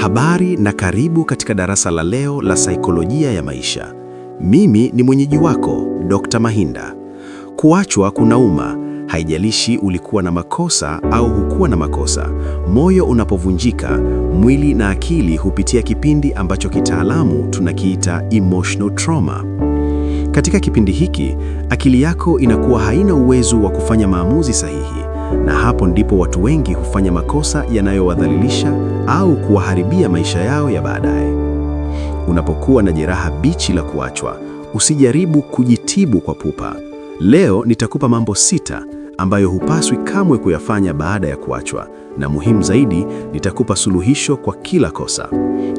Habari na karibu katika darasa la leo la saikolojia ya maisha. Mimi ni mwenyeji wako, Dr. Mahinda. Kuachwa kunauma, haijalishi ulikuwa na makosa au hukuwa na makosa. Moyo unapovunjika, mwili na akili hupitia kipindi ambacho kitaalamu tunakiita emotional trauma. Katika kipindi hiki, akili yako inakuwa haina uwezo wa kufanya maamuzi sahihi, na hapo ndipo watu wengi hufanya makosa yanayowadhalilisha au kuwaharibia maisha yao ya baadaye. Unapokuwa na jeraha bichi la kuachwa, usijaribu kujitibu kwa pupa. Leo nitakupa mambo 6 ambayo hupaswi kamwe kuyafanya baada ya kuachwa, na muhimu zaidi, nitakupa suluhisho kwa kila kosa.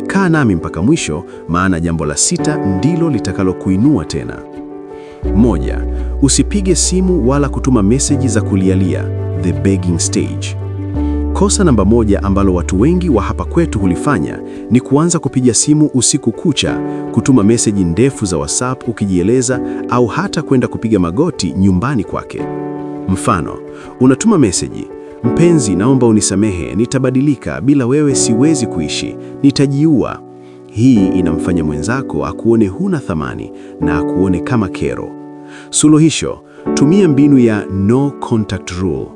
Kaa nami mpaka mwisho, maana jambo la 6 ndilo litakalokuinua tena. 1. Usipige simu wala kutuma meseji za kulialia, the begging stage. Kosa namba 1 ambalo watu wengi wa hapa kwetu hulifanya ni kuanza kupiga simu usiku kucha, kutuma meseji ndefu za WhatsApp ukijieleza, au hata kwenda kupiga magoti nyumbani kwake. Mfano, unatuma meseji: mpenzi, naomba unisamehe, nitabadilika, bila wewe siwezi kuishi, nitajiua. Hii inamfanya mwenzako akuone huna thamani na akuone kama kero. Suluhisho: tumia mbinu ya no contact rule.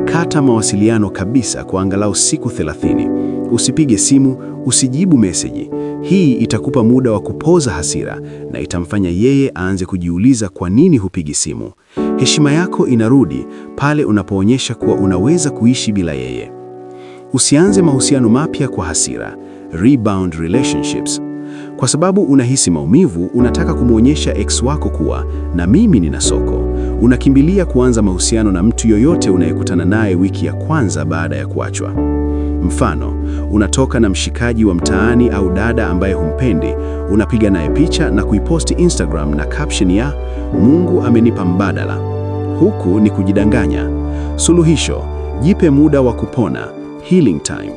Kata mawasiliano kabisa kwa angalau siku 30. Usipige simu, usijibu meseji. Hii itakupa muda wa kupoza hasira na itamfanya yeye aanze kujiuliza kwa nini hupigi simu. Heshima yako inarudi pale unapoonyesha kuwa unaweza kuishi bila yeye. Usianze mahusiano mapya kwa hasira, rebound relationships. Kwa sababu unahisi maumivu, unataka kumwonyesha ex wako kuwa na mimi nina soko. Unakimbilia kuanza mahusiano na mtu yoyote unayekutana naye wiki ya kwanza baada ya kuachwa. Mfano, unatoka na mshikaji wa mtaani au dada ambaye humpendi, unapiga naye picha na kuiposti Instagram na caption ya Mungu amenipa mbadala. Huku ni kujidanganya. Suluhisho: jipe muda wa kupona, healing time.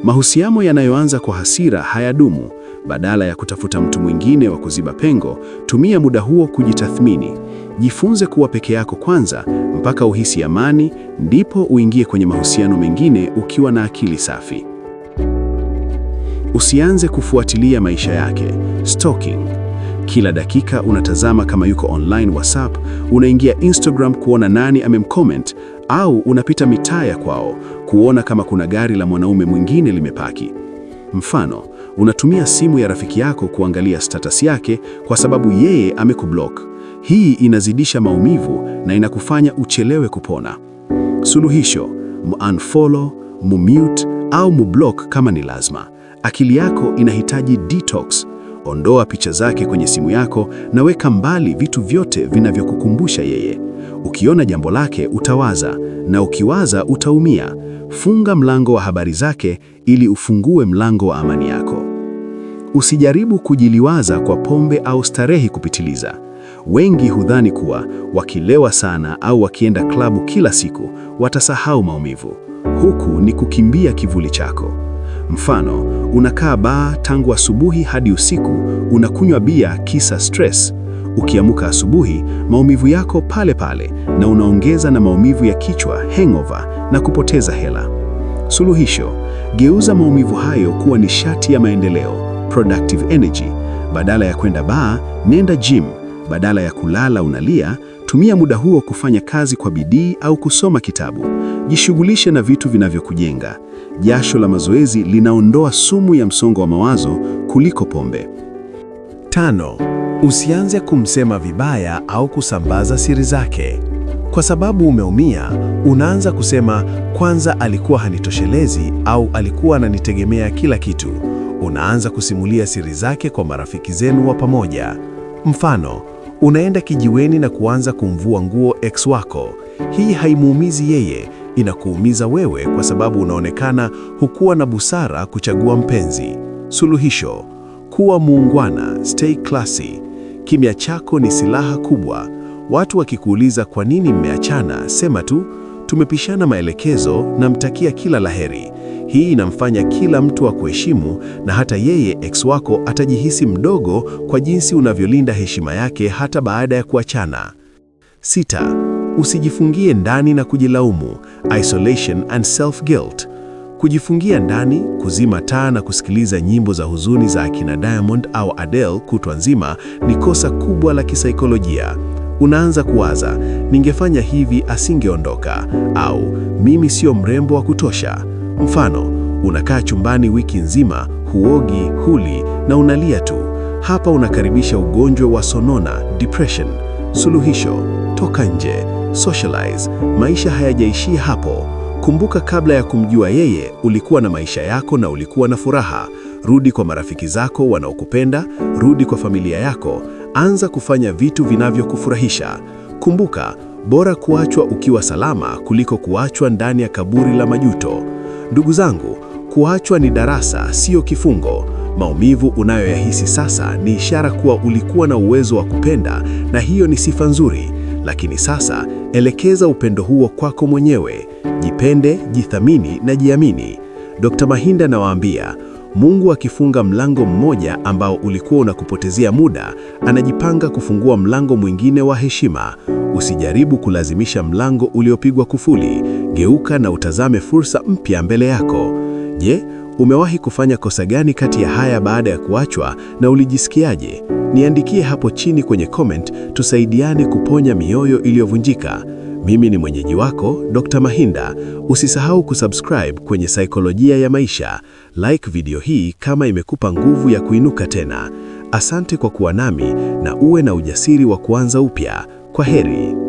Mahusiano yanayoanza kwa hasira hayadumu. Badala ya kutafuta mtu mwingine wa kuziba pengo, tumia muda huo kujitathmini. Jifunze kuwa peke yako kwanza mpaka uhisi amani, ndipo uingie kwenye mahusiano mengine ukiwa na akili safi. Usianze kufuatilia maisha yake, stalking. Kila dakika unatazama kama yuko online WhatsApp, unaingia Instagram kuona nani amemcomment, au unapita mitaa ya kwao kuona kama kuna gari la mwanaume mwingine limepaki. Mfano, unatumia simu ya rafiki yako kuangalia status yake kwa sababu yeye amekublock. Hii inazidisha maumivu na inakufanya uchelewe kupona. Suluhisho: unfollow, mute au mblock kama ni lazima. Akili yako inahitaji detox. Ondoa picha zake kwenye simu yako na weka mbali vitu vyote vinavyokukumbusha yeye. Ukiona jambo lake utawaza, na ukiwaza utaumia. Funga mlango wa habari zake ili ufungue mlango wa amani yako. Usijaribu kujiliwaza kwa pombe au starehi kupitiliza. Wengi hudhani kuwa wakilewa sana au wakienda klabu kila siku watasahau maumivu. Huku ni kukimbia kivuli chako. Mfano, unakaa baa tangu asubuhi hadi usiku, unakunywa bia kisa stress. Ukiamka asubuhi, maumivu yako pale pale, na unaongeza na maumivu ya kichwa, hangover, na kupoteza hela. Suluhisho: geuza maumivu hayo kuwa nishati ya maendeleo, productive energy. Badala ya kwenda baa, nenda gym. Badala ya kulala unalia, tumia muda huo kufanya kazi kwa bidii au kusoma kitabu. Jishughulishe na vitu vinavyokujenga. Jasho la mazoezi linaondoa sumu ya msongo wa mawazo kuliko pombe. 5. Usianze kumsema vibaya au kusambaza siri zake. Kwa sababu umeumia, unaanza kusema kwanza alikuwa hanitoshelezi au alikuwa ananitegemea kila kitu. Unaanza kusimulia siri zake kwa marafiki zenu wa pamoja. Mfano, unaenda kijiweni na kuanza kumvua nguo ex wako. Hii haimuumizi yeye, inakuumiza wewe kwa sababu unaonekana hukuwa na busara kuchagua mpenzi. Suluhisho: kuwa muungwana, stay classy. Kimya chako ni silaha kubwa. Watu wakikuuliza kwa nini mmeachana, sema tu tumepishana maelekezo, namtakia kila laheri. Hii inamfanya kila mtu akuheshimu, na hata yeye ex wako atajihisi mdogo kwa jinsi unavyolinda heshima yake hata baada ya kuachana. 6. Usijifungie ndani na kujilaumu, isolation and self-guilt. Kujifungia ndani, kuzima taa na kusikiliza nyimbo za huzuni za akina Diamond au Adele kutwa nzima ni kosa kubwa la kisaikolojia. Unaanza kuwaza, ningefanya hivi asingeondoka, au mimi sio mrembo wa kutosha. Mfano, unakaa chumbani wiki nzima, huogi, huli na unalia tu. Hapa unakaribisha ugonjwa wa sonona, depression. Suluhisho: toka nje, socialize. Maisha hayajaishia hapo. Kumbuka, kabla ya kumjua yeye, ulikuwa na maisha yako na ulikuwa na furaha. Rudi kwa marafiki zako wanaokupenda, rudi kwa familia yako. Anza kufanya vitu vinavyokufurahisha. Kumbuka, bora kuachwa ukiwa salama kuliko kuachwa ndani ya kaburi la majuto. Ndugu zangu, kuachwa ni darasa, sio kifungo. Maumivu unayoyahisi sasa ni ishara kuwa ulikuwa na uwezo wa kupenda, na hiyo ni sifa nzuri. Lakini sasa, elekeza upendo huo kwako mwenyewe. Jipende, jithamini na jiamini. Dr. Mahinda nawaambia, Mungu akifunga mlango mmoja ambao ulikuwa unakupotezea muda, anajipanga kufungua mlango mwingine wa heshima. Usijaribu kulazimisha mlango uliopigwa kufuli. Geuka na utazame fursa mpya mbele yako. Je, umewahi kufanya kosa gani kati ya haya baada ya kuachwa na ulijisikiaje? Niandikie hapo chini kwenye comment, tusaidiane kuponya mioyo iliyovunjika. Mimi ni mwenyeji wako, Dr. Mahinda. Usisahau kusubscribe kwenye Saikolojia ya Maisha. Like video hii kama imekupa nguvu ya kuinuka tena. Asante kwa kuwa nami na uwe na ujasiri wa kuanza upya. Kwa heri.